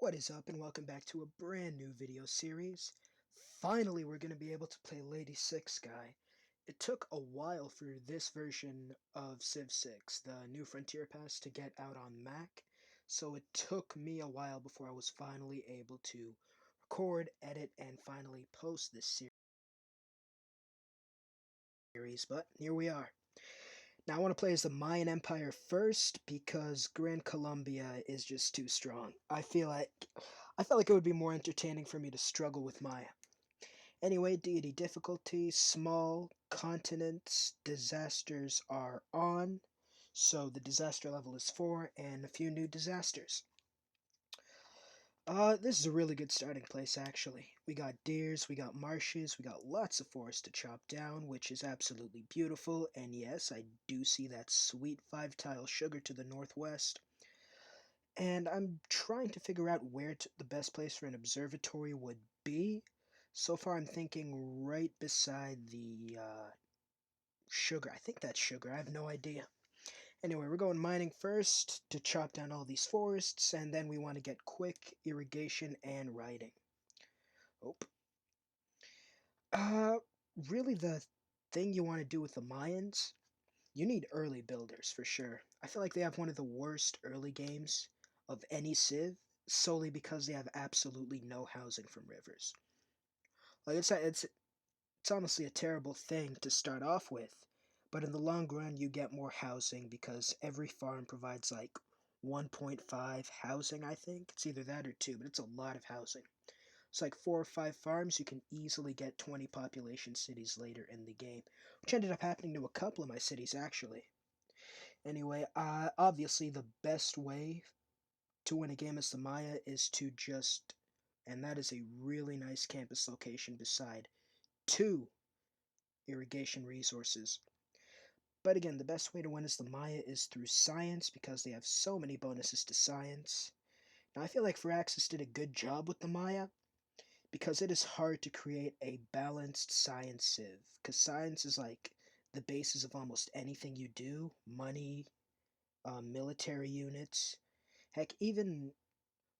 What is up, and welcome back to a brand new video series. Finally, we're going to be able to play Lady 6 Guy. It took a while for this version of Civ 6, the New Frontier Pass, to get out on Mac, so it took me a while before I was finally able to record, edit, and finally post this series, but here we are. Now I want to play as the Mayan Empire first because Grand Colombia is just too strong. I felt like it would be more entertaining for me to struggle with Maya. Anyway, deity difficulty, small, continents, disasters are on. So the disaster level is 4 and a few new disasters. This is a really good starting place, actually. We got deers, we got marshes, we got lots of forest to chop down, which is absolutely beautiful, and yes, I do see that sweet 5-tile sugar to the northwest. And I'm trying to figure out where the best place for an observatory would be. So far, I'm thinking right beside the sugar. I think that's sugar, I have no idea. Anyway, we're going mining first to chop down all these forests, and then we want to get quick irrigation and writing. Oh. Really the thing you want to do with the Mayans, you need early builders for sure. I feel like they have one of the worst early games of any Civ, solely because they have absolutely no housing from rivers. Like it's honestly a terrible thing to start off with, but in the long run you get more housing because every farm provides like 1.5 housing, I think. It's either that or 2, but it's a lot of housing. It's like 4 or 5 farms, you can easily get 20 population cities later in the game, which ended up happening to a couple of my cities actually. Anyway, obviously the best way to win a game as the Maya is to just, and that is a really nice campus location beside 2 irrigation resources. But again, the best way to win as the Maya is through science because they have so many bonuses to science. Now I feel like Firaxis did a good job with the Maya because it is hard to create a balanced science civ because science is like the basis of almost anything you do. Money, military units, heck, even,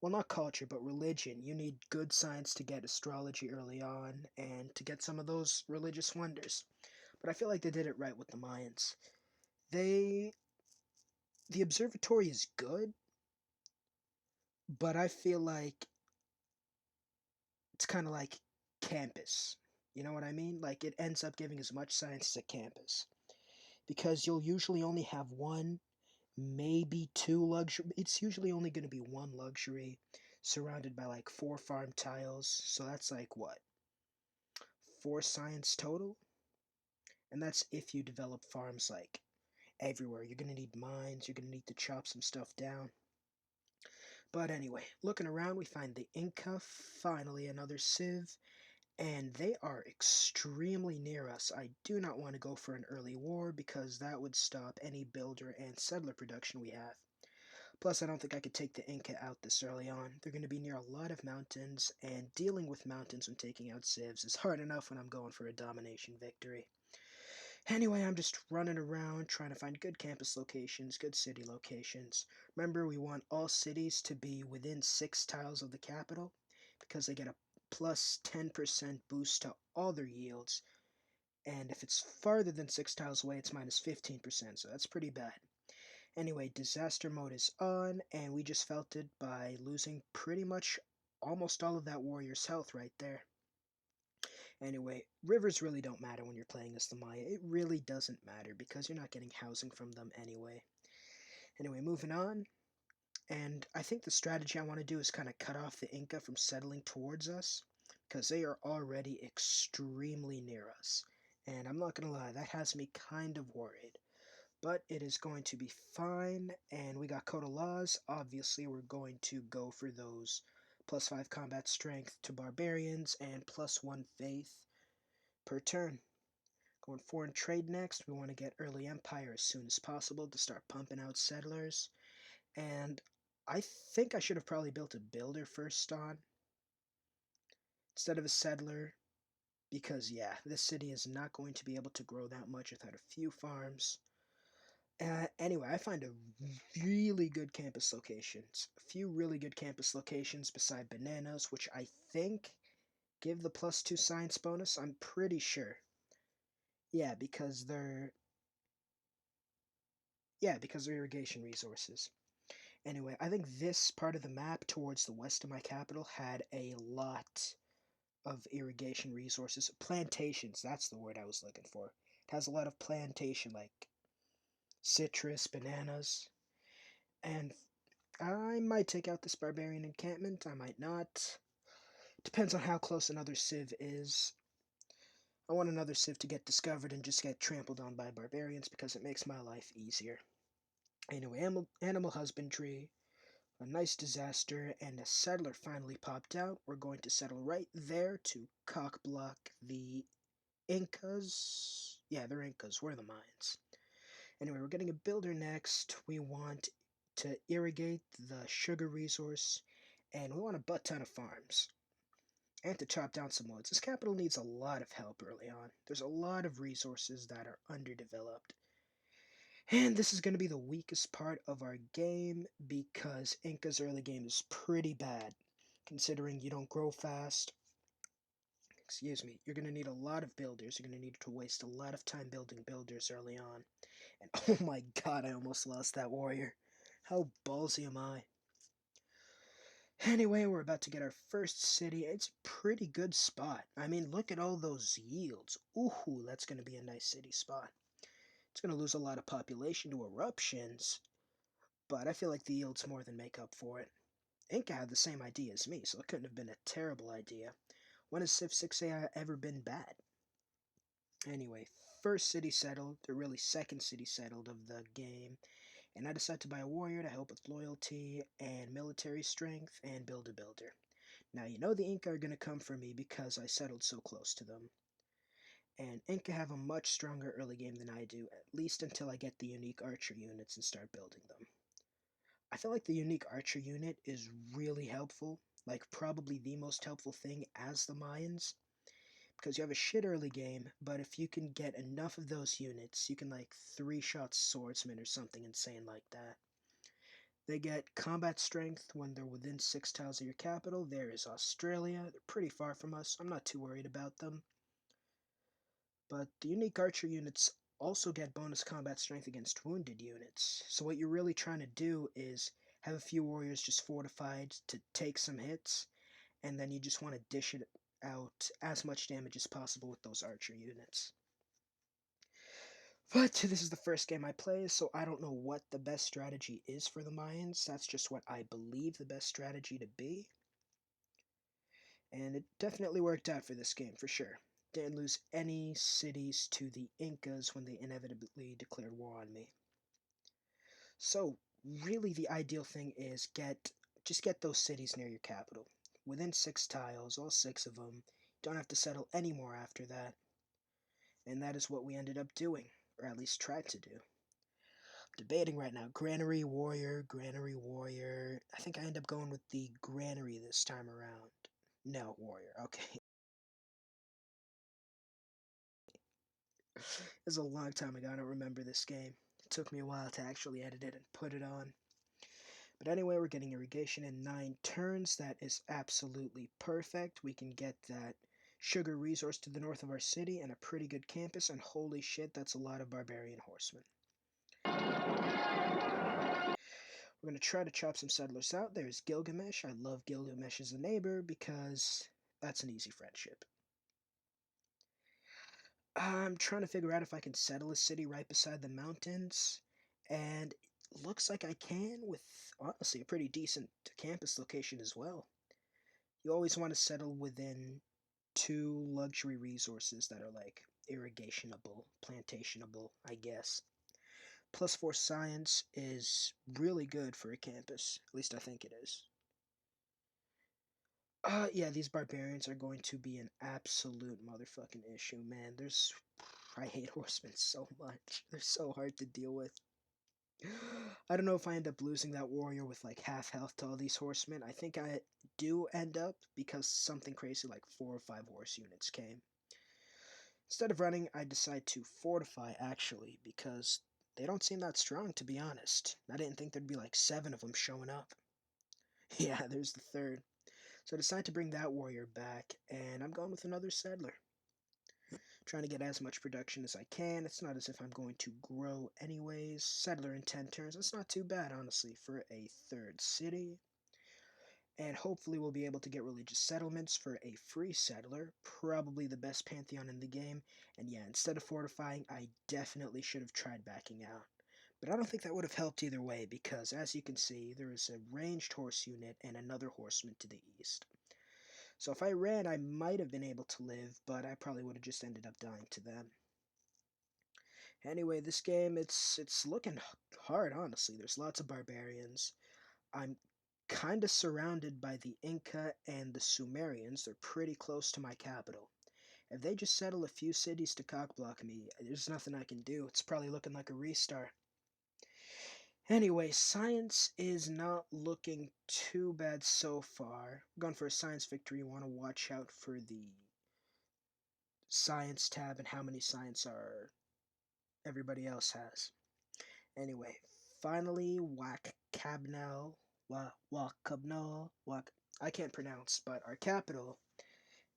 well, not culture, but religion. You need good science to get astrology early on and to get some of those religious wonders. But I feel like they did it right with the Mayans. The observatory is good, but I feel like it's kind of like campus. You know what I mean? Like, it ends up giving as much science as a campus. Because you'll usually only have 1, maybe 2 luxury. It's usually only going to be 1 luxury surrounded by like 4 farm tiles. So that's like what? 4 science total? And that's if you develop farms like everywhere. You're going to need mines, you're going to need to chop some stuff down. But anyway, looking around, we find the Inca, finally another Civ, and they are extremely near us. I do not want to go for an early war because that would stop any builder and settler production we have. Plus, I don't think I could take the Inca out this early on. They're going to be near a lot of mountains, and dealing with mountains when taking out civs is hard enough when I'm going for a domination victory. Anyway, I'm just running around trying to find good campus locations, good city locations. Remember, we want all cities to be within 6 tiles of the capital because they get a plus 10% boost to all their yields. And if it's farther than 6 tiles away, it's minus 15%, so that's pretty bad. Anyway, disaster mode is on, and we just felt it by losing pretty much almost all of that warrior's health right there. Anyway, rivers really don't matter when you're playing as the Maya. It really doesn't matter because you're not getting housing from them anyway. Anyway, moving on. And I think the strategy I want to do is kind of cut off the Inca from settling towards us because they are already extremely near us. And I'm not going to lie, that has me kind of worried. But it is going to be fine, and we got Code of Laws. Obviously, we're going to go for those plus 5 combat strength to barbarians and plus 1 faith per turn. Going foreign trade next. We want to get early empire as soon as possible to start pumping out settlers. And I think I should have probably built a builder first on instead of a settler. Because, yeah, this city is not going to be able to grow that much without a few farms. Anyway, I find a really good campus locations. A few really good campus locations beside bananas, which I think give the +2 science bonus. I'm pretty sure. Yeah, because they're irrigation resources. Anyway, I think this part of the map towards the west of my capital had a lot of irrigation resources. Plantations, that's the word I was looking for. It has a lot of plantation, like citrus, bananas, and I might take out this barbarian encampment, I might not. Depends on how close another civ is. I want another civ to get discovered and just get trampled on by barbarians because it makes my life easier. Anyway, animal husbandry, a nice disaster, and a settler finally popped out. We're going to settle right there to cockblock the Incas. Yeah, they're Incas. We're the Mayans. Anyway, we're getting a builder next. We want to irrigate the sugar resource, and we want a butt ton of farms. And to chop down some woods. This capital needs a lot of help early on. There's a lot of resources that are underdeveloped. And this is going to be the weakest part of our game because Inca's early game is pretty bad. Considering you don't grow fast, excuse me, you're going to need a lot of builders. You're going to need to waste a lot of time building builders early on. And oh my god, I almost lost that warrior. How ballsy am I? Anyway, we're about to get our first city. It's a pretty good spot. I mean, look at all those yields. Ooh, that's going to be a nice city spot. It's going to lose a lot of population to eruptions, but I feel like the yields more than make up for it. Inca had the same idea as me, so it couldn't have been a terrible idea. When has Civ 6AI ever been bad? Anyway, first city settled, or really second city settled of the game, and I decided to buy a warrior to help with loyalty and military strength and build a builder. Now, you know the Inca are going to come for me because I settled so close to them. And Inca have a much stronger early game than I do, at least until I get the unique archer units and start building them. I feel like the unique archer unit is really helpful, like probably the most helpful thing as the Mayans, because you have a shit early game, but if you can get enough of those units, you can like 3-shot swordsman or something insane like that. They get combat strength when they're within 6 tiles of your capital. There is Australia. They're pretty far from us. I'm not too worried about them. But the unique archer units also get bonus combat strength against wounded units. So what you're really trying to do is have a few warriors just fortified to take some hits, and then you just want to dish it out as much damage as possible with those archer units. But this is the first game I play, so I don't know what the best strategy is for the Mayans. That's just what I believe the best strategy to be. And it definitely worked out for this game, for sure. Didn't lose any cities to the Incas when they inevitably declared war on me. So, really the ideal thing is just get those cities near your capital. Within 6 tiles, all 6 of them. Don't have to settle any more after that. And that is what we ended up doing, or at least tried to do. Debating right now, Granary Warrior, Granary Warrior. I think I end up going with the Granary this time around. No, Warrior, okay. It was a long time ago, I don't remember this game. It took me a while to actually edit it and put it on. But anyway, we're getting irrigation in 9 turns. That is absolutely perfect. We can get that sugar resource to the north of our city and a pretty good campus, and holy shit, that's a lot of barbarian horsemen. We're going to try to chop some settlers out. There's Gilgamesh. I love Gilgamesh as a neighbor because that's an easy friendship. I'm trying to figure out if I can settle a city right beside the mountains, and it looks like I can with, honestly, a pretty decent campus location as well. You always want to settle within 2 luxury resources that are like irrigationable, plantationable, I guess. +4 science is really good for a campus. At least I think it is. Yeah, these barbarians are going to be an absolute motherfucking issue, man. I hate horsemen so much. They're so hard to deal with. I don't know if I end up losing that warrior with like half health to all these horsemen. I think I do end up because something crazy like 4 or 5 horse units came. Instead of running, I decide to fortify actually because they don't seem that strong, to be honest. I didn't think there'd be like 7 of them showing up. Yeah, there's the third. So I decided to bring that warrior back, and I'm going with another settler. Trying to get as much production as I can. It's not as if I'm going to grow anyways. Settler in 10 turns. That's not too bad, honestly, for a third city. And hopefully we'll be able to get religious settlements for a free settler. Probably the best pantheon in the game. And yeah, instead of fortifying, I definitely should have tried backing out. But I don't think that would have helped either way, because as you can see, there is a ranged horse unit and another horseman to the east. So if I ran, I might have been able to live, but I probably would have just ended up dying to them. Anyway, this game, it's looking hard, honestly. There's lots of barbarians. I'm kind of surrounded by the Inca and the Sumerians. They're pretty close to my capital. If they just settle a few cities to cockblock me, there's nothing I can do. It's probably looking like a restart. Anyway, science is not looking too bad so far. Going for a science victory, you want to watch out for the science tab and how many science are everybody else has. Anyway, finally, Wakabnal, I can't pronounce, but our capital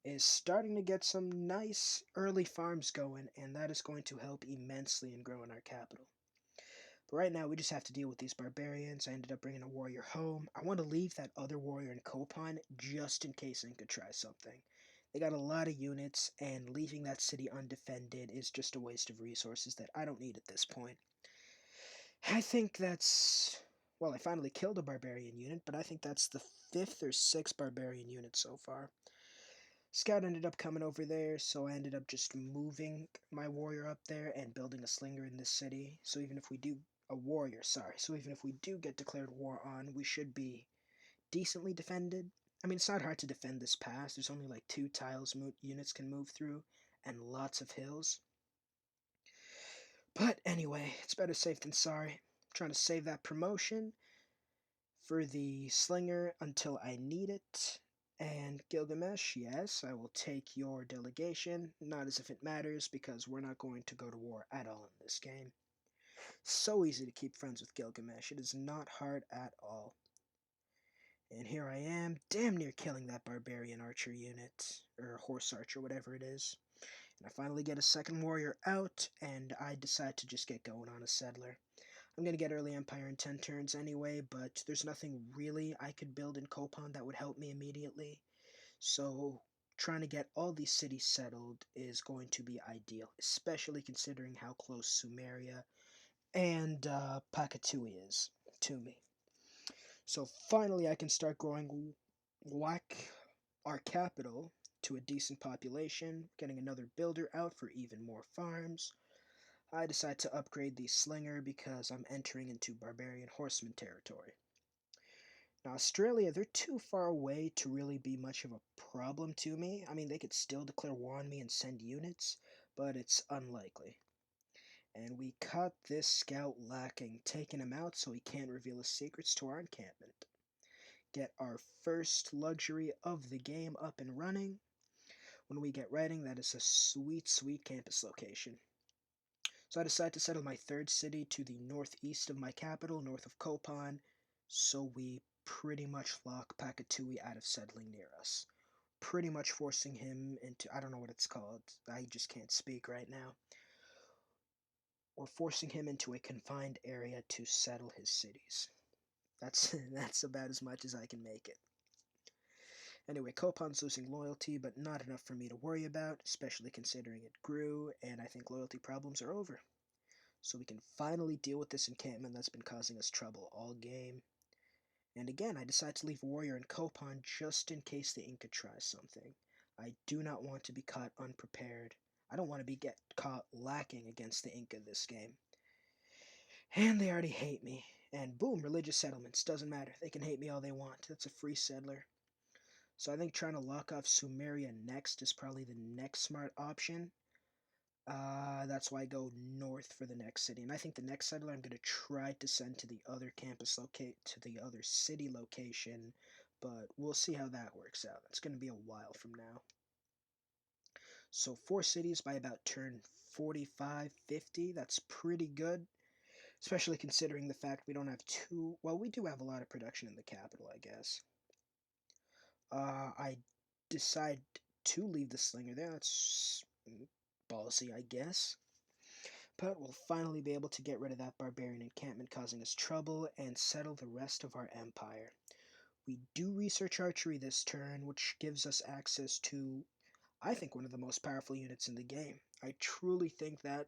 is starting to get some nice early farms going, and that is going to help immensely in growing our capital. But right now, we just have to deal with these barbarians. I ended up bringing a warrior home. I want to leave that other warrior in Kopan just in case Inca tries something. They got a lot of units, and leaving that city undefended is just a waste of resources that I don't need at this point. I think that's... Well, I finally killed a barbarian unit, but I think that's the 5th or 6th barbarian unit so far. Scout ended up coming over there, so I ended up just moving my warrior up there and building a slinger in this city. So even if we do... A warrior, sorry. So even if we do get declared war on, we should be decently defended. I mean, it's not hard to defend this pass. There's only like 2 tiles units can move through, and lots of hills. But anyway, it's better safe than sorry. I'm trying to save that promotion for the slinger until I need it. And Gilgamesh, yes, I will take your delegation. Not as if it matters, because we're not going to go to war at all in this game. So easy to keep friends with Gilgamesh. It is not hard at all. And here I am, damn near killing that barbarian archer unit, or horse archer, whatever it is. And I finally get a second warrior out, and I decide to just get going on a settler. I'm going to get early empire in 10 turns anyway, but there's nothing really I could build in Kopan that would help me immediately. So trying to get all these cities settled is going to be ideal, especially considering how close Sumeria and Pakatui is to me. So finally I can start growing our capital to a decent population, getting another builder out for even more farms. I decide to upgrade the slinger because I'm entering into barbarian horseman territory. Now, Australia, they're too far away to really be much of a problem to me. I mean, they could still declare war on me and send units, but it's unlikely. And we caught this scout lacking, taking him out so he can't reveal his secrets to our encampment. Get our first luxury of the game up and running. When we get writing, that is a sweet, sweet campus location. So I decided to settle my third city to the northeast of my capital, north of Kopan, so we pretty much lock Pakatui out of settling near us. Pretty much forcing him into, I don't know what it's called, I just can't speak right now. We're forcing him into a confined area to settle his cities. That's about as much as I can make it. Anyway, Kopan's losing loyalty, but not enough for me to worry about, especially considering it grew, and I think loyalty problems are over. So we can finally deal with this encampment that's been causing us trouble all game. And again, I decide to leave a warrior in Kopan just in case the Inca tries something. I do not want to be caught unprepared. I don't want to get caught lacking against the Inca this game. And they already hate me. And boom, religious settlements. Doesn't matter. They can hate me all they want. That's a free settler. So I think trying to lock off Sumeria next is probably the next smart option. That's why I go north for the next city. And I think the next settler I'm going to try to send to the other to the other city location. But we'll see how that works out. That's going to be a while from now. So 4 cities by about turn 45, 50. That's pretty good. especially considering the fact we don't have too well, we do have a lot of production in the capital, I guess. I decide to leave the slinger there. That's ballsy, I guess. But we'll finally be able to get rid of that barbarian encampment causing us trouble and settle the rest of our empire. We do research archery this turn, which gives us access to, I think, one of the most powerful units in the game. I truly think that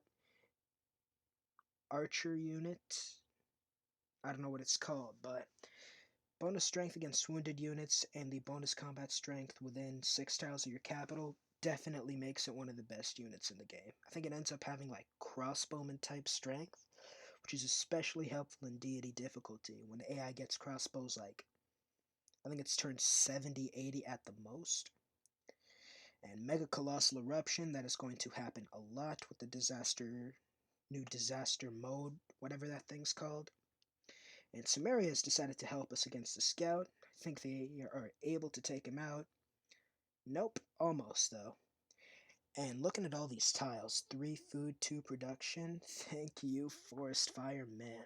archer unit, I don't know what it's called, but bonus strength against wounded units and the bonus combat strength within 6 tiles of your capital definitely makes it one of the best units in the game. I think it ends up having like crossbowman type strength, which is especially helpful in deity difficulty when AI gets crossbows like, I think it's turned 70, 80 at the most. And Mega Colossal Eruption, that is going to happen a lot with the new disaster mode, whatever that thing's called. And Sumeria has decided to help us against the scout. I think they are able to take him out. Nope, almost though. And looking at all these tiles, 3 food, 2 production, thank you, Forest Fire, man.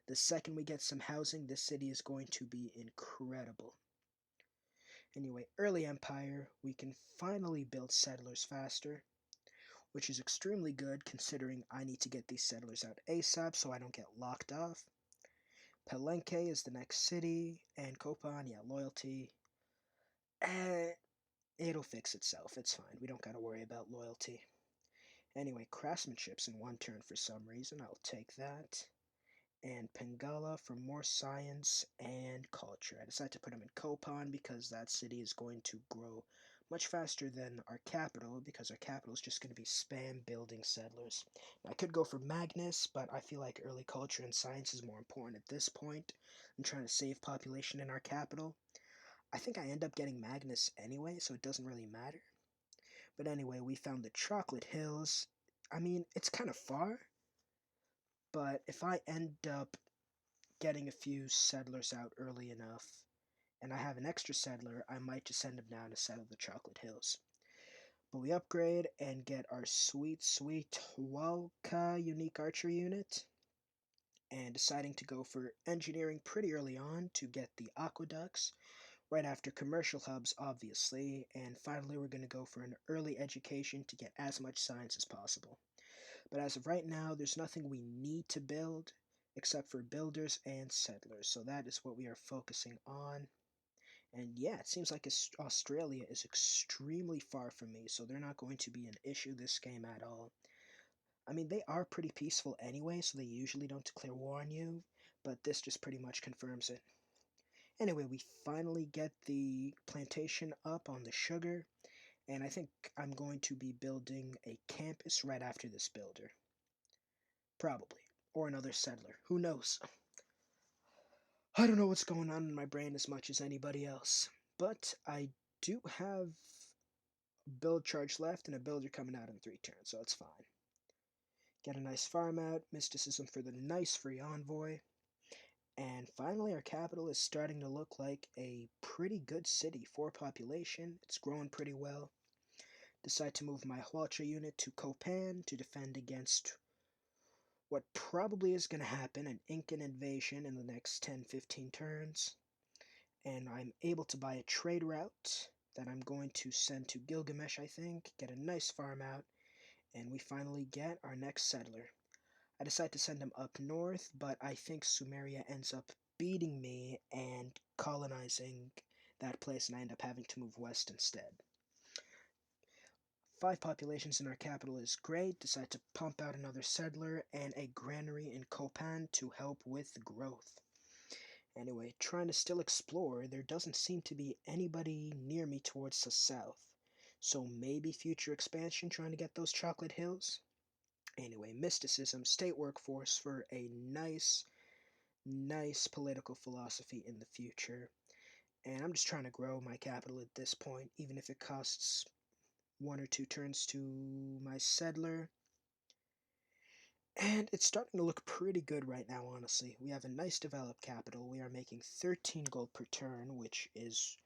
The second we get some housing, this city is going to be incredible. Anyway, early Empire, we can finally build settlers faster, which is extremely good considering I need to get these settlers out ASAP so I don't get locked off. Palenque is the next city, and Copan, yeah, loyalty. It'll fix itself, it's fine, we don't gotta worry about loyalty. Anyway, craftsmanship's in 1 turn for some reason, I'll take that. And Pengala for more science and culture. I decided to put him in Copan because that city is going to grow much faster than our capital, because our capital is just going to be spam building settlers. Now, I could go for Magnus, but I feel like early culture and science is more important at this point. I'm trying to save population in our capital. I think I end up getting Magnus anyway, so it doesn't really matter. But anyway, we found the Chocolate Hills. I mean, it's kind of far, but if I end up getting a few settlers out early enough, and I have an extra settler, I might just send him down to settle the Chocolate Hills. But we upgrade and get our sweet, sweet Hualca unique archer unit, and deciding to go for engineering pretty early on to get the aqueducts, right after commercial hubs, obviously, and finally we're going to go for an early education to get as much science as possible. But as of right now, there's nothing we need to build except for builders and settlers, so that is what we are focusing on. And yeah, it seems like Australia is extremely far from me, so they're not going to be an issue this game at all. I mean, they are pretty peaceful anyway, so they usually don't declare war on you, but this just pretty much confirms it. Anyway, we finally get the plantation up on the sugar, and I think I'm going to be building a campus right after this builder. Probably. Or another settler. Who knows? I don't know what's going on in my brain as much as anybody else. But I do have a build charge left and a builder coming out in 3 turns, so it's fine. Get a nice farm out, mysticism for the nice free envoy. And finally, our capital is starting to look like a pretty good city for population. It's growing pretty well. Decide to move my Huacha unit to Copan to defend against what probably is going to happen, an Incan invasion in the next 10-15 turns. And I'm able to buy a trade route that I'm going to send to Gilgamesh, I think, get a nice farm out, and we finally get our next settler. I decide to send him up north, but I think Sumeria ends up beating me and colonizing that place, and I end up having to move west instead. 5 populations in our capital is great. Decide to pump out another settler and a granary in Copan to help with growth. Anyway, trying to still explore, there doesn't seem to be anybody near me towards the south. So maybe future expansion trying to get those chocolate hills? Anyway, mysticism, state workforce for a nice political philosophy in the future. And I'm just trying to grow my capital at this point, even if it costs 1 or 2 turns to my settler. And it's starting to look pretty good right now, honestly. We have a nice developed capital. We are making 13 gold per turn, which is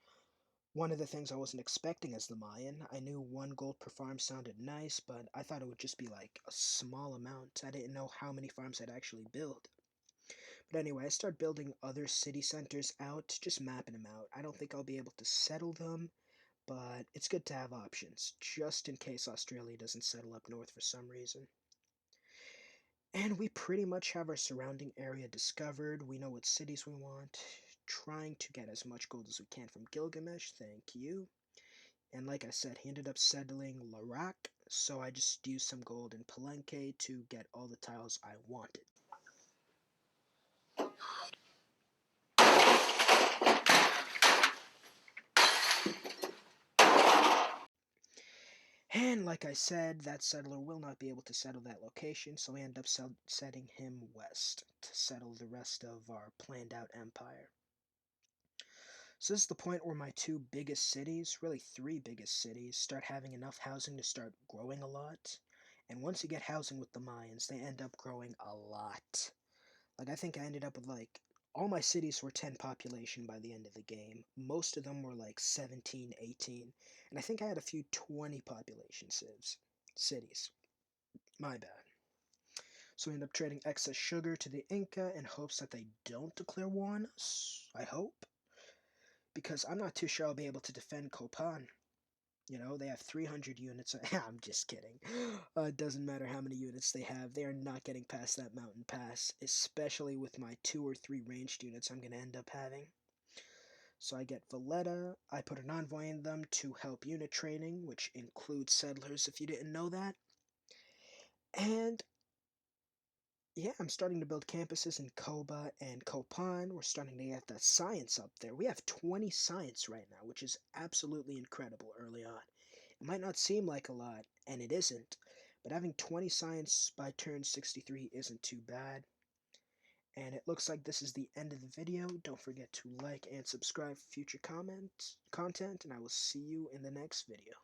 one of the things I wasn't expecting as the Mayan. I knew 1 gold per farm sounded nice, but I thought it would just be like a small amount. I didn't know how many farms I'd actually build. But anyway, I start building other city centers out, just mapping them out. I don't think I'll be able to settle them, but it's good to have options, just in case Australia doesn't settle up north for some reason. And we pretty much have our surrounding area discovered. We know what cities we want. Trying to get as much gold as we can from Gilgamesh, thank you. And like I said, he ended up settling Larak, so I just used some gold in Palenque to get all the tiles I wanted. And like I said, that settler will not be able to settle that location, so we end up setting him west to settle the rest of our planned out empire. So this is the point where my two biggest cities, really three biggest cities, start having enough housing to start growing a lot. And once you get housing with the Mayans, they end up growing a lot. Like, I think I ended up with, like, all my cities were 10 population by the end of the game. Most of them were, like, 17, 18. And I think I had a few 20 population cities. My bad. So we end up trading excess sugar to the Inca in hopes that they don't declare war on us. I hope. Because I'm not too sure I'll be able to defend Copan. You know, they have 300 units. I'm just kidding. It doesn't matter how many units they have. They are not getting past that mountain pass, especially with my 2 or 3 ranged units I'm going to end up having. So I get Valletta. I put an envoy in them to help unit training, which includes settlers if you didn't know that. And yeah, I'm starting to build campuses in Koba and Copan. We're starting to get that science up there. We have 20 science right now, which is absolutely incredible early on. It might not seem like a lot, and it isn't, but having 20 science by turn 63 isn't too bad. And it looks like this is the end of the video. Don't forget to like and subscribe for future content, and I will see you in the next video.